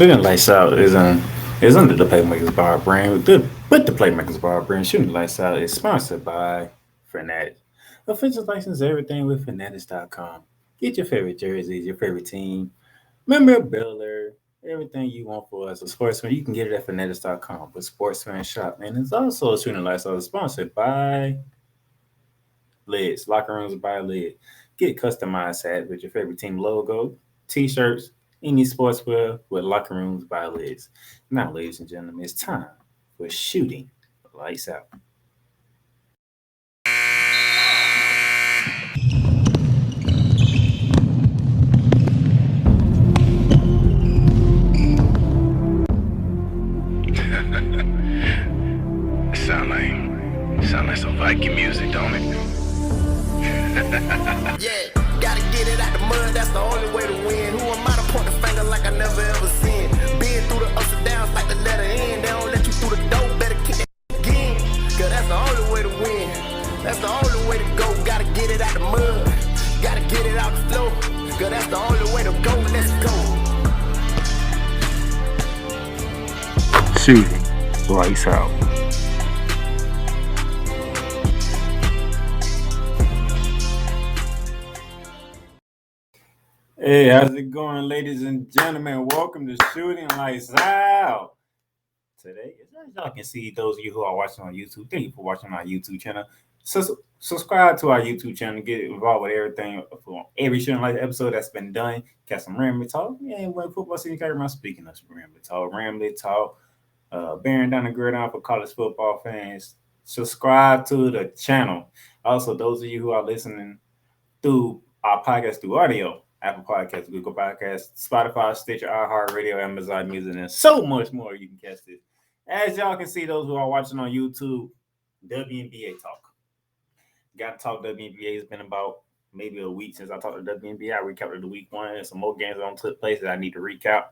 Shooting Lights Out is under the Playmakers Bar brand. With the Playmakers Bar brand, Shooting Lights Out is sponsored by Fanatics. Offensive license everything with Fanatics.com. Get your favorite jerseys, your favorite team, memorabilia, everything you want for as a sportsman. You can get it at Fanatics.com with Sportsman Shop. And it's also Shooting Lights Out is sponsored by Lids, Locker Rooms by Lid. Get customized hats with your favorite team logo, t-shirts, any sportswear with Locker Rooms by Lids. Now, ladies and gentlemen, it's time for shooting lights out. Sound like some Viking music, don't it? Yeah, gotta get it out the mud, that's the only way to win. Who am I to point the finger like I never ever seen? Been through the ups and downs like the letter N. They don't let you through the door, better kick it again. Cause that's the only way to win. That's the only way to go. Gotta get it out the mud, gotta get it out the flow. Cause that's the only way to go, let's go. Shooting lights out. Hey, how's it going, ladies and gentlemen? Welcome to Shooting Lights Out. Today, as y'all can see, those of you who are watching on YouTube, thank you for watching our YouTube channel. Subscribe to our YouTube channel, get involved with everything for every Shooting Lights episode that's been done. Got some Rambley Talk. Yeah, when football season came around, speaking of Rambley Talk, bearing down the gridiron for college football fans. Subscribe to the channel. Also, those of you who are listening through our podcast through audio, Apple Podcasts, Google Podcasts, Spotify, Stitcher, iHeartRadio, Amazon Music, and so much more. You can catch this. As y'all can see, those who are watching on YouTube, WNBA Talk. Got to talk WNBA. It's been about maybe a week since I talked to WNBA. I recapped the week one and some more games that took place that I need to recap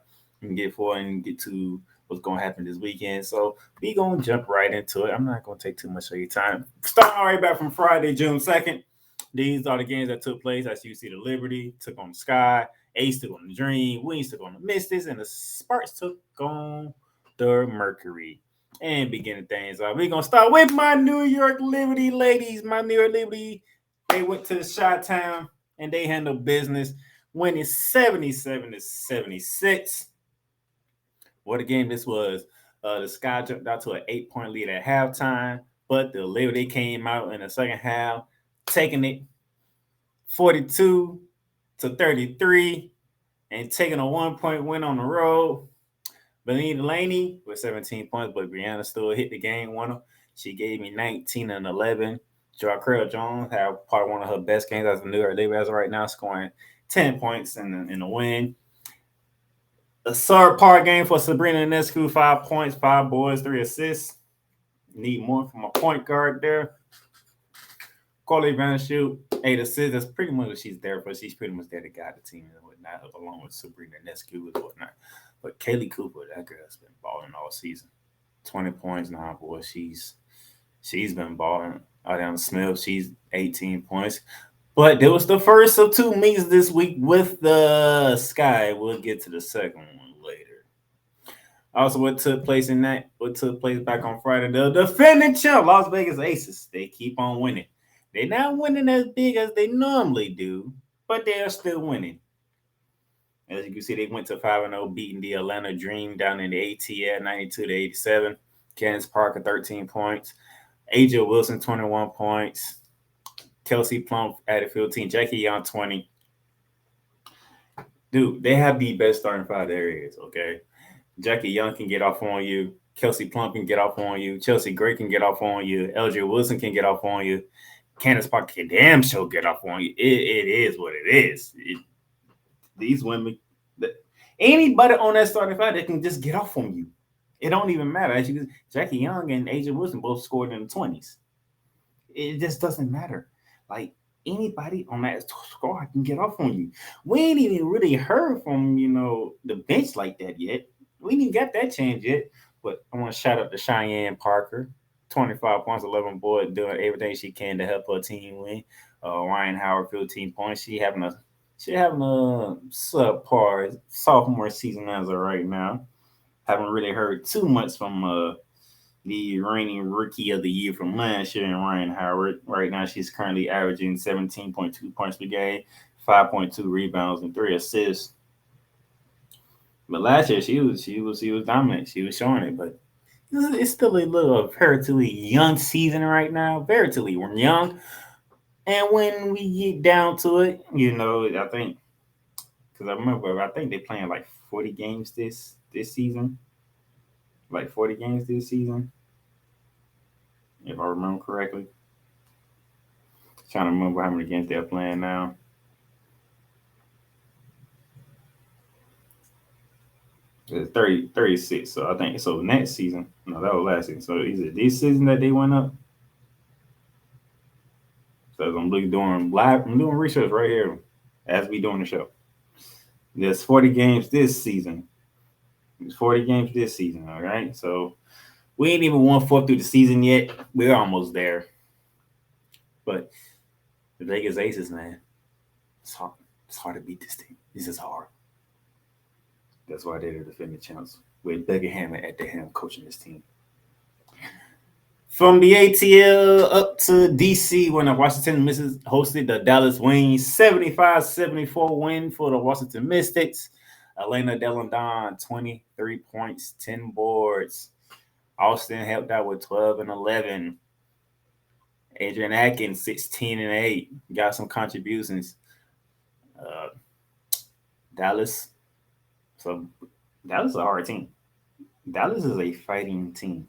and get forward and get to what's going to happen this weekend. So we going to jump right into it. I'm not going to take too much of your time. Starting right back from Friday, June 2nd. These are the games that took place. As you see, the Liberty took on the Sky, Ace took on the Dream, Wings took on the Mystics, and the Sparks took on the Mercury. And beginning things off, we're going to start with my New York Liberty ladies. My New York Liberty, they went to the Chi-Town, and they handled business, winning 77-76. What a game this was. The Sky jumped out to an 8-point lead at halftime, but the Liberty came out in the second half, taking it 42-33 and taking a 1-point win on the road. Belinda Delaney with 17 points, but Brianna still hit the game winner. She gave me 19 and 11. Jarrell Jones had probably one of her best games as a New York Liberty as of right now, scoring 10 points in the win. A subpar game for Sabrina Ionescu, 5 points, 5 boards, 3 assists. Need more from a point guard there. Carly Vandershoot, 8 assists. That's pretty much what she's there for. She's pretty much there to guide the team and whatnot, along with Sabrina Ionescu and whatnot. But Kaylee Cooper, that girl's been balling all season. 20 points, 9 boards. She's been balling. Adriana Smith, she's 18 points. But there was the first of 2 meets this week with the Sky. We'll get to the second one later. Also, what took place back on Friday, the defending champ, Las Vegas Aces. They keep on winning. They're not winning as big as they normally do, but they are still winning. As you can see, they went to 5-0, beating the Atlanta Dream down in the ATL 92-87. Candace Parker, 13 points. AJ Wilson, 21 points. Kelsey Plum added 15. Jackie Young, 20. Dude, they have the best starting 5 areas, okay? Jackie Young can get off on you. Kelsey Plum can get off on you. Chelsea Gray can get off on you. LJ Wilson can get off on you. Candace Parker can damn sure get off on you. It is what it is. These women, anybody on that starting 5 that can just get off on you. It don't even matter. As you, Jackie Young and AJ Wilson both scored in the 20s. It just doesn't matter. Like, anybody on that squad can get off on you. We ain't even really heard from, the bench like that yet. We didn't get that chance yet. But I want to shout out to Cheyenne Parker. 25 points, 11 boards, doing everything she can to help her team win. Ryan Howard, 15 points. She having a She having a subpar sophomore season as of right now. Haven't really heard too much from the reigning rookie of the year from last year, and Ryan Howard. Right now, she's currently averaging 17.2 points per game, 5.2 rebounds, and 3 assists. But last year, she was dominant. She was showing it, but it's still a little relatively young season right now, relatively young. And when we get down to it, I think because I think they're playing like 40 games this season, like 40 games this season, if I remember correctly. Trying to remember how many games they're playing now. It's 30, 36. So I think so. Next season, no, that was last season. So is it this season that they went up? So I'm looking doing live. I'm doing research right here as we doing the show. There's 40 games this season. There's 40 games this season. All right. So we ain't even 1/4 through the season yet. We're almost there. But the Vegas Aces, man, it's hard. It's hard to beat this team. This is hard. That's why they're the defending champs with Beckham at the helm coaching this team. From the ATL up to DC when the Washington Mystics hosted the Dallas Wings, 75-74 win for the Washington Mystics. Elena Delandon, 23 points, 10 boards. Austin helped out with 12 and 11. Adrian Atkins, 16 and 8. Got some contributions. Dallas. So Dallas is a hard team. Dallas is a fighting team.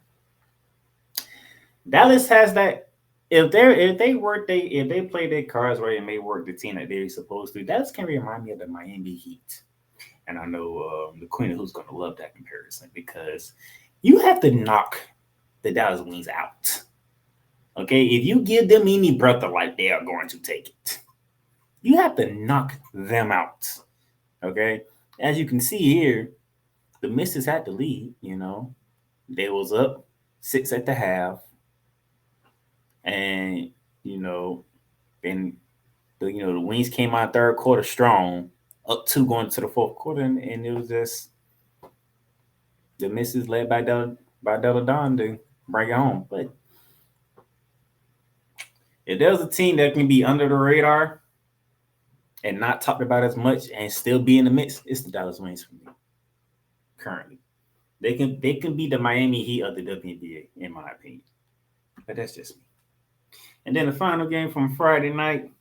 Dallas has that. If they play their cards right and they work the team that they're supposed to, Dallas can remind me of the Miami Heat. And I know the Queen of Who's going to love that comparison because you have to knock the Dallas Wings out. Okay, if you give them any breath of life, they are going to take it. You have to knock them out. Okay, as you can see here, the Mystics had the lead. They was up 6 at the half, and then the Wings came out third quarter strong, up 2 going to the fourth quarter, and it was just the Mystics led by Della Don to bring it home. But if there's a team that can be under the radar and not talked about as much and still be in the mix, it's the Dallas Wings for me. Currently, they can be the Miami Heat of the WNBA, in my opinion. But that's just me. And then the final game from Friday night,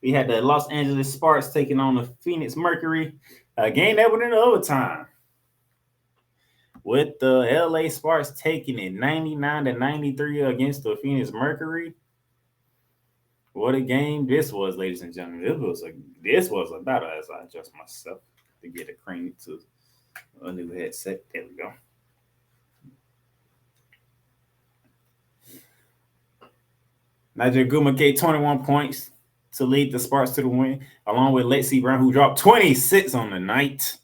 we had the Los Angeles Sparks taking on the Phoenix Mercury, a game that went into overtime, with the LA Sparks taking it 99-93 against the Phoenix Mercury. What a game this was, ladies and gentlemen. This was a battle as I adjust myself to get acquainted to a new headset. There we go. Niger Gumake, 21 points to lead the Sparks to the win, along with Lexi Brown, who dropped 26 on the night.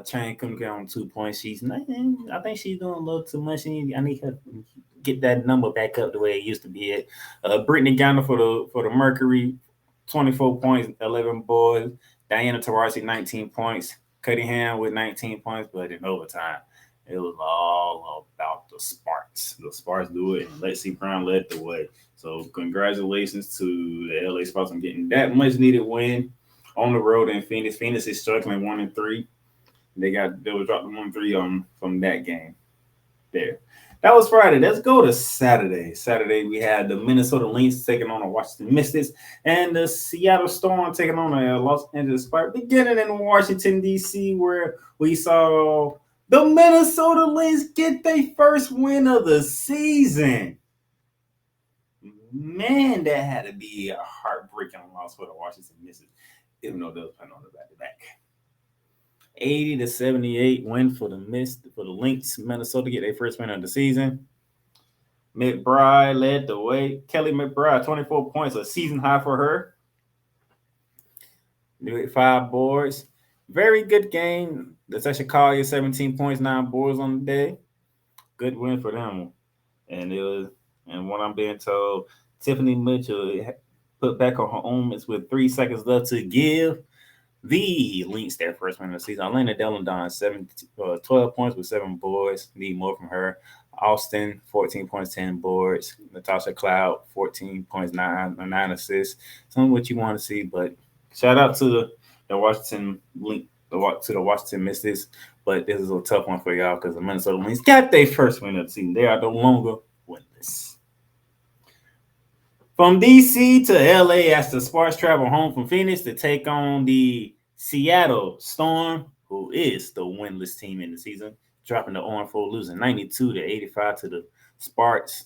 Chain couldn't get on 2 points. I think she's doing a little too much. I need her to get that number back up the way it used to be at. Brittany Garner for the Mercury, 24 points, 11 boards. Diana Taurasi, 19 points. Cunningham with 19 points, but in overtime, it was all about the Sparks. The Sparks do it, and Lexi Brown led the way. So congratulations to the LA Sparks on getting that much needed win on the road in Phoenix. Phoenix is struggling 1-3. They were dropping 1-3 from that game there. That was Friday. Let's go to Saturday. Saturday, we had the Minnesota Lynx taking on the Washington Mystics and the Seattle Storm taking on the Los Angeles Sparks, beginning in Washington, D.C., where we saw the Minnesota Lynx get their first win of the season. Man, that had to be a heartbreaking loss for the Washington Mystics, even though they were playing on the back-to-back. 80-78 win for the Lynx. Minnesota get their first win of the season. McBride led the way. Kelly McBride, 24 points, a season high for her. 5 boards. Very good game. The Session Collier, 17 points, 9 boards on the day. Good win for them. And what I'm being told, Tiffany Mitchell put back on her own with 3 seconds left to give. The Lynx, their first win of the season. Elena Dellon Don, 12 points with 7 boards. Need more from her. Austin, 14 points, 10 boards. Natasha Cloud, 14 points, 9 assists. Some of what you want to see, but shout out to the Washington Link, to the Washington Mystics. But this is a tough one for y'all because the Minnesota Lynx got their first win of the season. They are no longer winless. From DC to LA as the Sparks travel home from Phoenix to take on the Seattle Storm, who is the winless team in the season, dropping the Orange Four, losing 92-85 to the Sparks.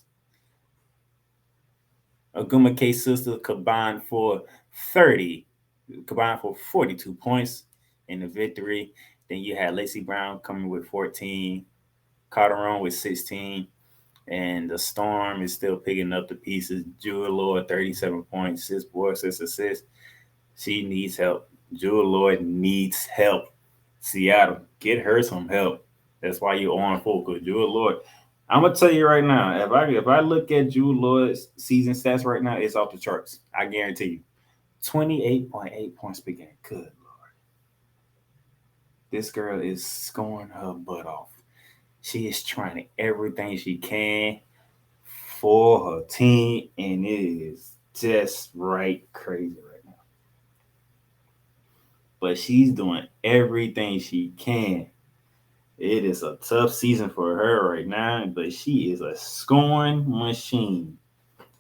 Aguma K sisters combined for 42 points in the victory. Then you had Lacey Brown coming with 14, Calderon with 16, and the Storm is still picking up the pieces. Jewel Lloyd, 37 points, 6 boards, 6 assists. She needs help. Jewel Lloyd needs help. Seattle, get her some help. That's why you're on focus. Jewel Lloyd. I'm gonna tell you right now, if I look at Jewel Lloyd's season stats right now, it's off the charts. I guarantee you. 28.8 points per game. Good Lord. This girl is scoring her butt off. She is trying everything she can for her team, and it is just right crazy right now. But she's doing everything she can. It is a tough season for her right now, but she is a scoring machine.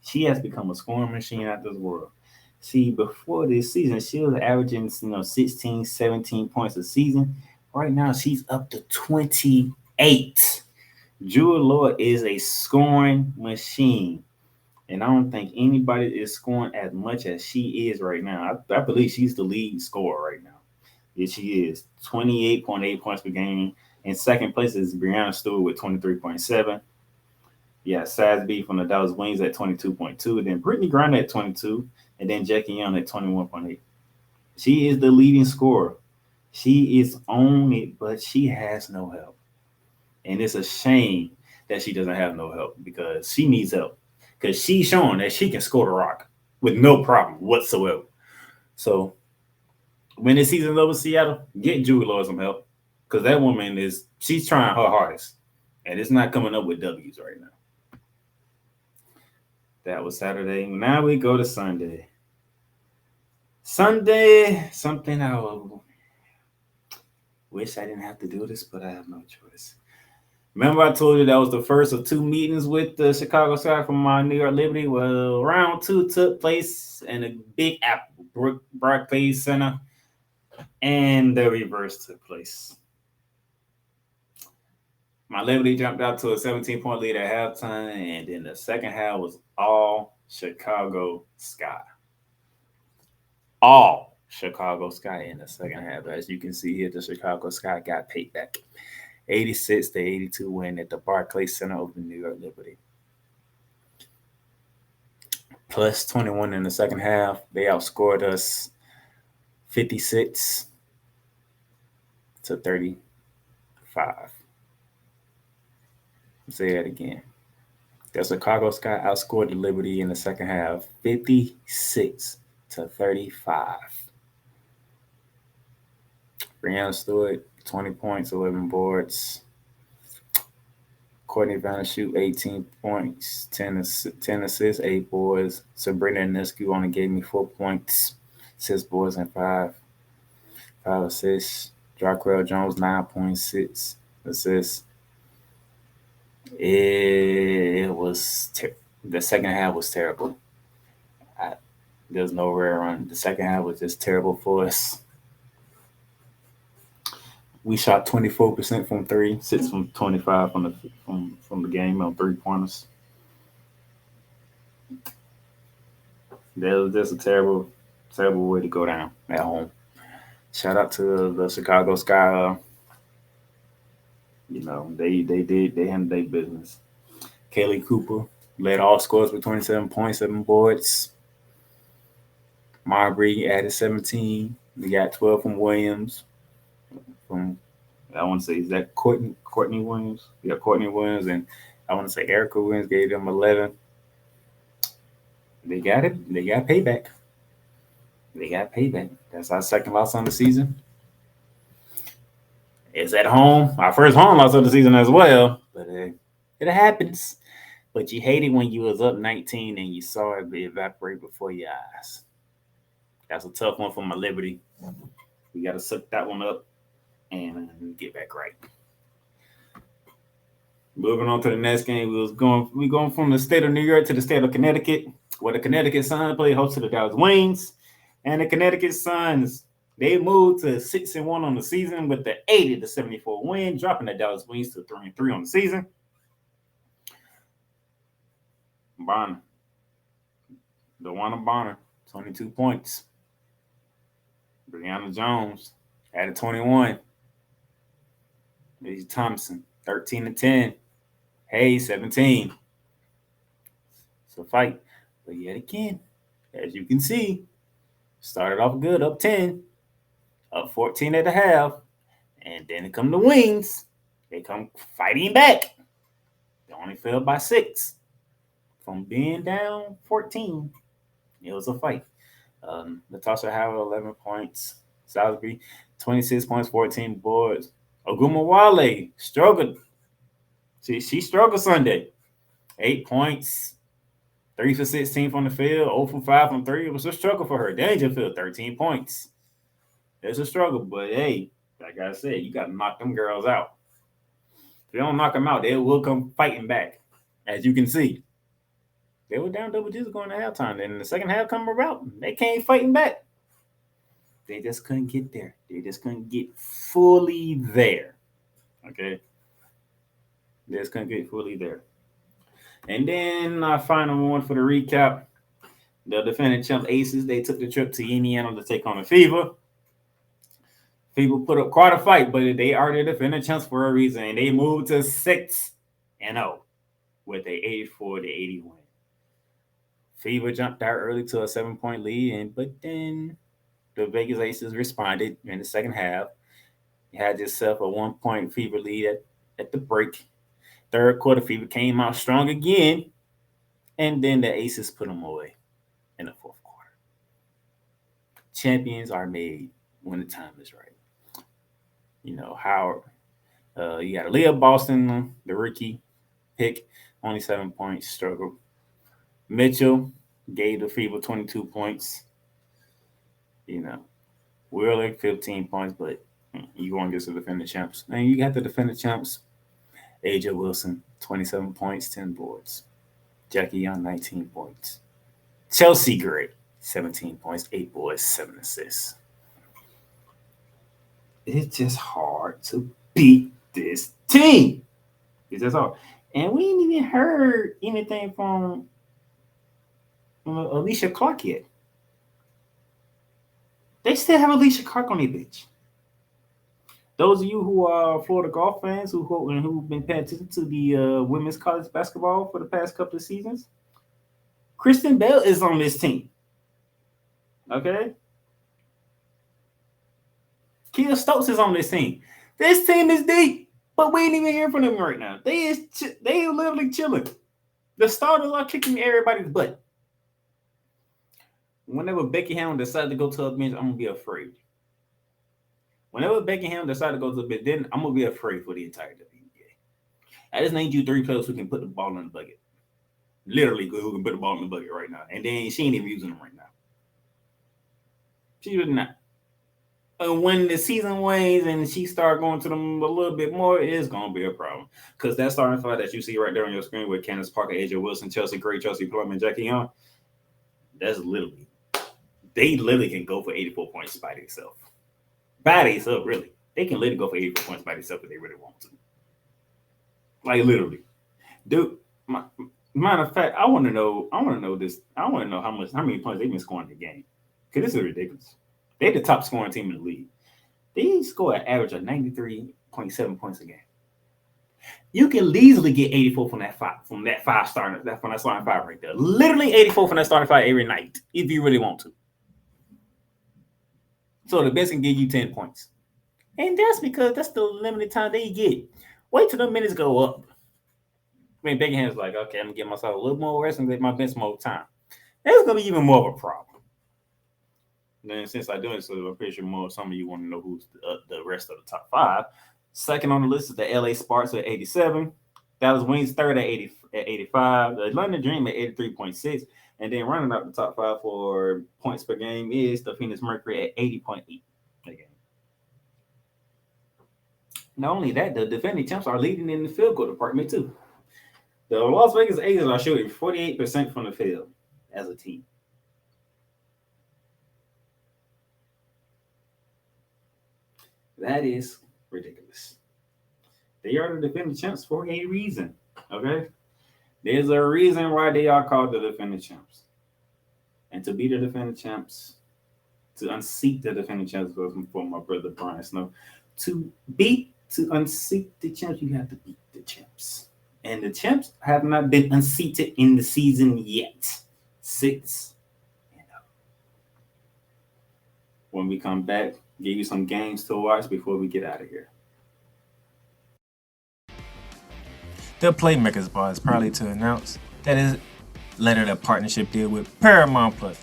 She has become a scoring machine out this world. See, before this season, she was averaging 16, 17 points a season. Right now, she's up to 28. Jewel Lloyd is a scoring machine. And I don't think anybody is scoring as much as she is right now. I believe she's the lead scorer right now. Yes, she is. 28.8 points per game. In second place is Brianna Stewart with 23.7. Yeah, Sasby from the Dallas Wings at 22.2. Then Brittany Griner at 22. And then Jackie Young at 21.8. She is the leading scorer. She is on it, but she has no help. And it's a shame that she doesn't have no help because she needs help. Because she's showing that she can score the rock with no problem whatsoever. So when the season's over, Seattle, get Jewel Lloyd some help. Because that woman she's trying her hardest. And it's not coming up with W's right now. That was Saturday. Now we go to Sunday. Sunday, something I wish I didn't have to do this, but I have no choice. Remember I told you that was the first of 2 meetings with the Chicago Sky from my New York Liberty? Well, round 2 took place in the Big Apple Barclays Center, and the reverse took place. My Liberty jumped out to a 17-point lead at halftime, and then the second half was all Chicago Sky. All Chicago Sky in the second half. As you can see here, the Chicago Sky got paid back. 86-82 win at the Barclays Center over the New York Liberty. Plus 21 in the second half. They outscored us 56-35. Say that again. The Chicago Sky outscored the Liberty in the second half 56-35. Brianna Stewart, 20 points, 11 boards. Courtney Vandershoot, 18 points, 10 assists, 8 boards. Sabrina Ionescu only gave me 4 points, 6 boards, and 5 assists. Jarquel Jones, 9.6 assists. It was the second half was terrible. There's no rare run. The second half was just terrible for us. We shot 24% from 3, 6 from 25 from the game on 3-pointers. That was just a terrible way to go down at home. Shout out to the Chicago Sky. They handled their business. Kaylee Cooper led all scores with 27 points, 7 boards. Marbury added 17. We got 12 from Williams. I want to say, is that Courtney Williams? Yeah, Courtney Williams, and I want to say Erica Williams gave them 11. They got it. They got payback. They got payback. That's our second loss on the season. It's at home. Our first home loss of the season as well. But it happens. But you hate it when you was up 19 and you saw it evaporate before your eyes. That's a tough one for my Liberty. We got to suck that one up and get back right. Moving on to the next game, we going from the state of New York to the state of Connecticut, where the Connecticut Sun play host to the Dallas Wings, and the Connecticut Suns they moved to 6-1 on the season with the 80-74 win, dropping the Dallas Wings to 3-3 on the season. Bonner, DeWanna Bonner, 22 points. Brianna Jones added 21. Lizzie Thompson, 13-10. Hayes, 17. It's a fight. But yet again, as you can see, started off good, up 10, up 14 at the half. And then it come the Wings. They come fighting back. They only fell by 6. From being down 14, it was a fight. Natasha Howard, 11 points. Salisbury, 26 points, 14 boards. Ogumawale struggled. She struggled Sunday. 8 points, 3 for 16 from the field, 0 for 5 from 3. It was a struggle for her. Dangerfield, 13 points. It's a struggle, but hey, like I said, you got to knock them girls out. If you don't knock them out, they will come fighting back. As you can see, they were down double digits going to halftime. Then the second half come about, they came fighting back. They just couldn't get there. They just couldn't get fully there. Okay? They just couldn't get fully there. And then our final one for the recap. The defending champ Aces, they took the trip to Indiana to take on the Fever. Fever put up quite a fight, but they are the defending champs for a reason. And they moved to 6-0 with a 84-80 win. Fever jumped out early to a 7-point lead, but then the Vegas Aces responded in the second half. You had yourself a 1-point Fever lead at the break. Third quarter, Fever came out strong again, and then the Aces put them away in the fourth quarter. Champions are made when the time is right. You know, Howard, you got Leah Boston, the rookie pick, only 7 points, struggled. Mitchell gave the Fever 22 points. You know, Wheeler 15 points, but you going to get to defend the champs. And you got the defending champs. AJ Wilson, 27 points, 10 boards. Jackie Young, 19 points. Chelsea Gray, 17 points, 8 boards, 7 assists. It's just hard to beat this team. It's just hard. And we ain't even heard anything from Alicia Clark yet. They still have Alicia Clark on their bench. Those of you who are Florida golf fans who've been paying attention to the women's college basketball for the past couple of seasons, Kristen Bell is on this team. Okay? Kia Stokes is on this team. This team is deep, but we ain't even hearing from them right now. They are literally chilling. The starters are kicking everybody's butt. Whenever Becky Hammond decides to go to a bench, I'm going to be afraid. Whenever Becky Hammond decides to go to the bench, then I'm going to be afraid for the entire WNBA. I just named you 3 players who can put the ball in the bucket. Literally, who can put the ball in the bucket right now. And then she ain't even using them right now. She's really not. And when the season wanes and she start going to them a little bit more, it's going to be a problem. Because that starting five that you see right there on your screen with Candace Parker, AJ Wilson, Chelsea Gray, Chelsea Plum, and Jackie Young, that's literally, they literally can go for 84 points by themselves. By themselves, really. They can literally go for 84 points by themselves if they really want to. Like, literally. Dude, matter of fact, I want to know this. I want to know how many points they've been scoring in the game. Because this is ridiculous. They're the top scoring team in the league. They score an average of 93.7 points a game. You can easily get 84 from that starting five right there. Literally 84 from that starting five every night, if you really want to. So the best can give you 10 points. And that's because that's the limited time they get. Wait till the minutes go up. I mean, Beckham's like, okay, I'm going to give myself a little more rest and get my bench more time. That's going to be even more of a problem. Then since I do it, so I'm pretty sure some of you want to know who's the rest of the top five. Second on the list is the LA Sparks at 87. Dallas Wings third at 85. The London Dream at 83.6. And then running up the top five for points per game is the Phoenix Mercury at 80.8 a game. Not only that, the defending champs are leading in the field goal department too. The Las Vegas Aces are shooting 48% from the field as a team. That is ridiculous. They are the defending champs for a reason. Okay? There's a reason why they are called the defending champs. And to be the defending champs, to unseat the defending champs for my brother Brian Snow, to unseat the champs, you have to beat the champs. And the champs have not been unseated in the season yet. 6-0. When we come back, give you some games to watch before we get out of here. The Playmakers Bar is proudly to announce that it lettered a partnership deal with Paramount Plus.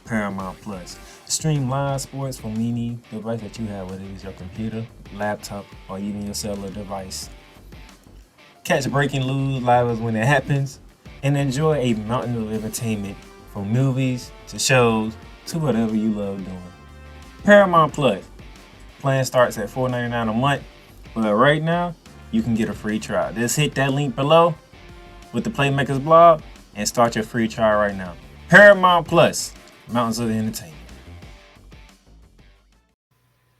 Paramount Plus. Stream live sports from any device that you have, whether it's your computer, laptop, or even your cellular device. Catch breaking news live when it happens, and enjoy a mountain of entertainment from movies to shows to whatever you love doing. Paramount Plus. Plan starts at $4.99 a month, but right now you can get a free trial. Just hit that link below with the Playmakers blog and start your free trial right now. Paramount Plus, mountains of entertainment.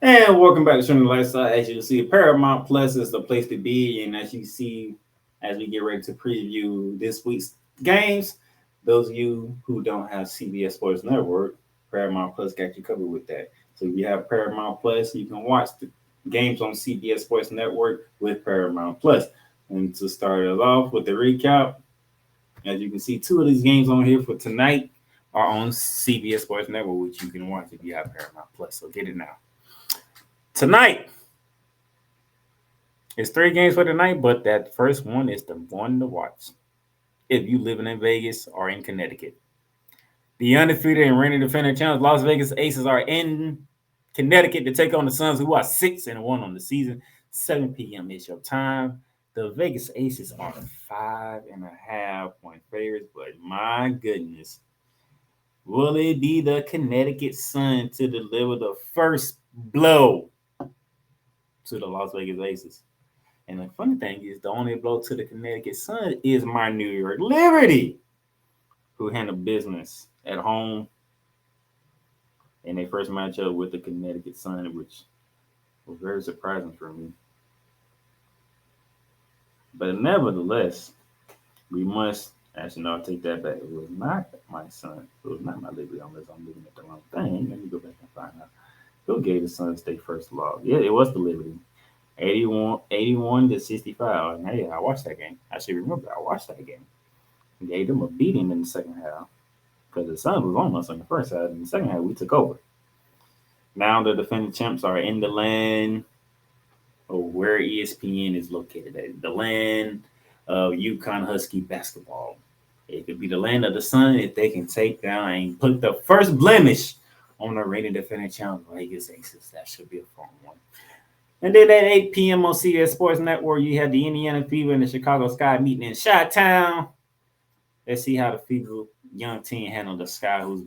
And welcome back to Shooting the Lifestyle. As you can see, Paramount Plus is the place to be. And as you see, as we get ready to preview this week's games, those of you who don't have CBS Sports Network, Paramount Plus got you covered with that. So if you have Paramount Plus, you can watch the games on CBS Sports Network with Paramount Plus. And to start us off with the recap, as you can see, 2 of these games on here for tonight are on CBS Sports Network, which you can watch if you have Paramount Plus. So get it now. Tonight, it's 3 games for tonight, but that first one is the one to watch if you living in Vegas or in Connecticut. The undefeated and reigning defending champs, Las Vegas Aces, are in Connecticut to take on the Suns, who are 6-1 on the season. 7 p.m. is your time. The Vegas Aces are 5.5 point favorites, but my goodness, will it be the Connecticut Sun to deliver the first blow to the Las Vegas Aces? And the funny thing is, the only blow to the Connecticut Sun is my New York Liberty, who handled business at home in their first matchup with the Connecticut Sun, which was very surprising for me. But nevertheless, we must, actually, no, I'll take that back. It was not my Sun. It was not my Liberty, unless I'm looking at the wrong thing. Let me go back and find out. Who gave the Suns their first loss? Yeah, it was the Liberty. 81-65. And hey, I watched that game. I should remember I watched that game. Gave them a beating in the second half because the Suns was on us in the first half. In the second half, we took over. Now the defending champs are in the land of where ESPN is located at. The land of UConn Husky basketball. It could be the land of the Sun if they can take down and put the first blemish on the reigning defending champs, Vegas Aces. That should be a fun one. And then at 8 p.m. on CBS Sports Network, you have the Indiana Fever and the Chicago Sky meeting in Chi-Town. Let's see how the Fever young team handle the Sky, who's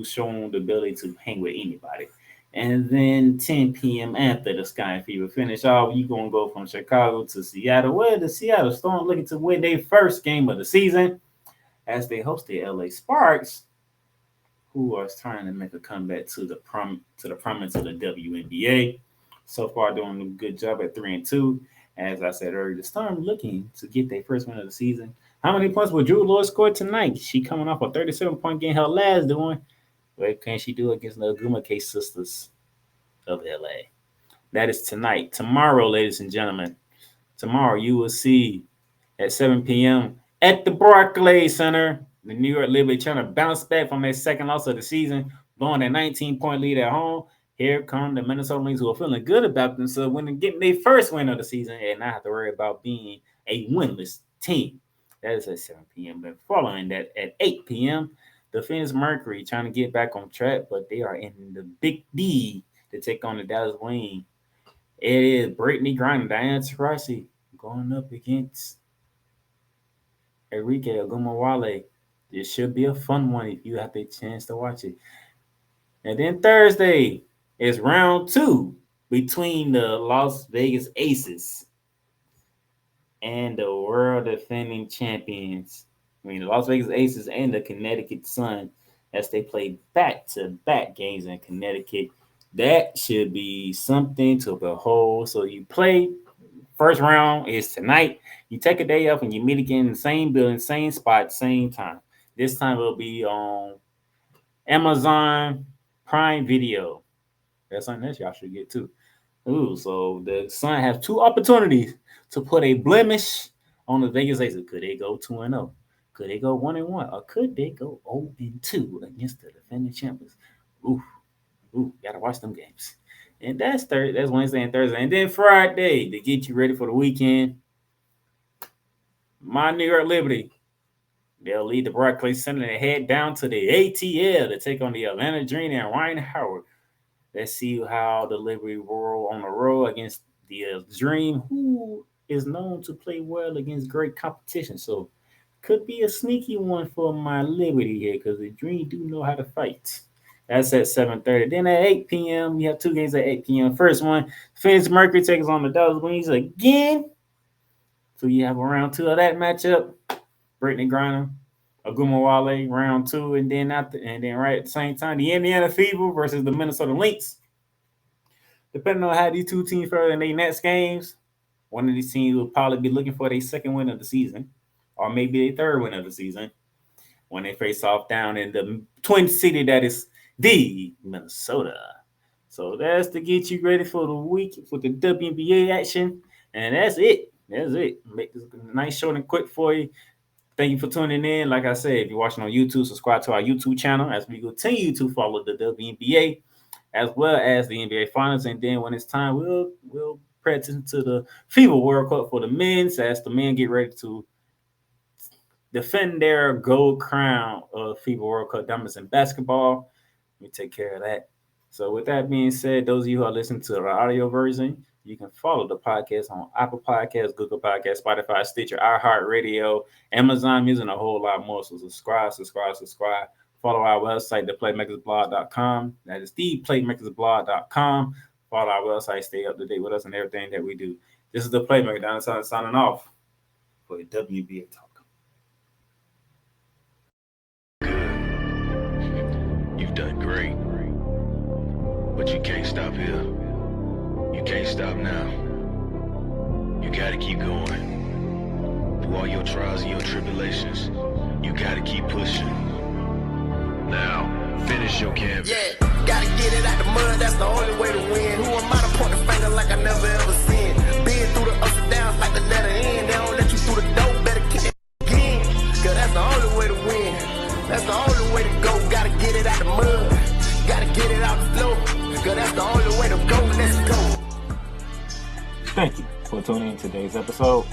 shown the ability to hang with anybody. And then 10 p.m. after the Sky and Fever finish off, you're going to go from Chicago to Seattle, where the Seattle Storm looking to win their first game of the season as they host the LA Sparks, who are trying to make a comeback to the prominence of the WNBA. So far, doing a good job at 3-2. As I said earlier, the Storm looking to get their first win of the season. How many points will Drew Lloyd score tonight? She coming off a 37-point game her last doing. What can she do against the Agumake sisters of LA? That is tonight. Tomorrow, ladies and gentlemen, tomorrow you will see at 7 p.m. at the Barclays Center, the New York Liberty trying to bounce back from their second loss of the season, blowing a 19-point lead at home. Here come the Minnesota Lynx, who are feeling good about themselves when getting their first win of the season and not have to worry about being a winless team. That is at 7 p.m. But following that, at 8 p.m., The Phoenix Mercury trying to get back on track, but they are in the Big D to take on the Dallas Wing. It is Brittany Griner, Diana Taurasi going up against Enrique Ogumawale. This should be a fun one if you have the chance to watch it. And then Thursday is round 2 between the Las Vegas Aces and the world defending champions. The Las Vegas Aces and the Connecticut Sun as they play back-to-back games in Connecticut. That should be something to behold. So you play, first round is tonight. You take a day off and you meet again in the same building, same spot, same time. This time it'll be on Amazon Prime Video. That's something else y'all should get too. Ooh, so the Sun has 2 opportunities to put a blemish on the Vegas Aces. Could they go 2-0? Could they go 1-1? Or could they go 0-2 against the defending champions? Ooh, gotta watch them games. And that's Wednesday and Thursday. And then Friday to get you ready for the weekend. My New York Liberty. They'll lead the Barclays Center and head down to the ATL to take on the Atlanta Dream and Ryan Howard. Let's see how the Liberty roll on the road against the Dream, who is known to play well against great competition. So could be a sneaky one for my Liberty here because the Dream do know how to fight. That's at 7:30. Then at 8 p.m., we have 2 games at 8 p.m. First one, Phoenix Mercury takes on the Dallas Wings again. So you have a round 2 of that matchup. Brittany Griner, Ogumawale, round 2, and then right at the same time, the Indiana Fever versus the Minnesota Lynx. Depending on how these 2 teams fare in their next games, one of these teams will probably be looking for their second win of the season, or maybe their third win of the season, when they face off down in the Twin City that is the Minnesota. So that's to get you ready for the week for the WNBA action, and that's it. Make this nice, short, and quick for you. Thank you for tuning in. Like I said, if you're watching on YouTube, subscribe to our YouTube channel as we continue to follow the WNBA as well as the NBA Finals. And then when it's time, we'll present to the FIBA World Cup for the men's as the men get ready to defend their gold crown of FIBA World Cup dominance in basketball. We take care of that. So with that being said, those of you who are listening to the audio version, you can follow the podcast on Apple Podcasts, Google Podcasts, Spotify, Stitcher, iHeartRadio, Amazon Music, and a whole lot more. So subscribe. Follow our website, theplaymakersblog.com. That is theplaymakersblog.com. Follow our website, stay up to date with us and everything that we do. This is the Playmaker, Down signing off for the WNBA Talk. Good. You've done great. But you can't stop here. You can't stop now. You gotta keep going. Through all your trials and your tribulations, you gotta keep pushing. Now, finish your canvas. Yeah, gotta get it out the mud, that's the only way to win. Who am I to point the finger like I never ever seen? Been through the ups and downs like the letter N. They don't let you through the door, better kick it again. Cause that's the only way to win. That's the only way to go. Gotta get it out the mud. Gotta get it out the floor. Cause that's the only way to go. Let's go. Thank you for tuning in to today's episode.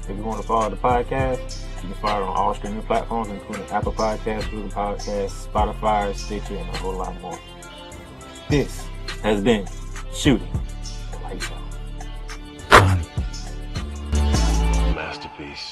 If you want to follow the podcast, you can follow it on all streaming platforms, including Apple Podcasts, Google Podcasts, Spotify, Stitcher, and a whole lot more. This has been Shooting Lights Out. Masterpiece.